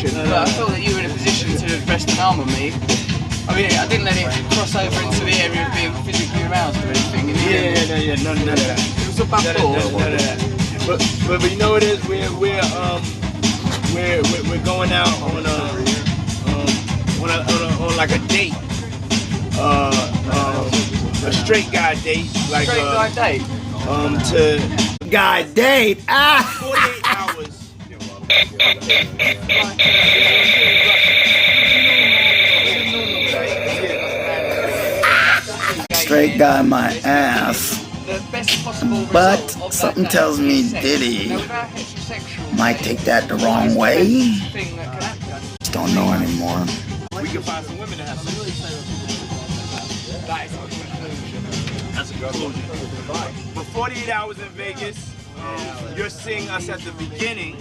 question, but I felt that you were in a position to rest an arm on me. I mean, I didn't let it cross over into the area of being physically aroused or anything. None of that. It was a bad thought. None of that. But you know what it is? We're going out on like a date. A straight guy date. Like Straight guy date. To Guy date. 48 hours. Straight guy my ass. The best possible But result of something that tells me sex. Diddy Now, without heterosexual might take that the wrong way. thing that can happen. Just don't know anymore. We can find some women that have some. That is a conclusion. That's a conclusion. But 48 hours in Vegas, you're seeing us at the beginning.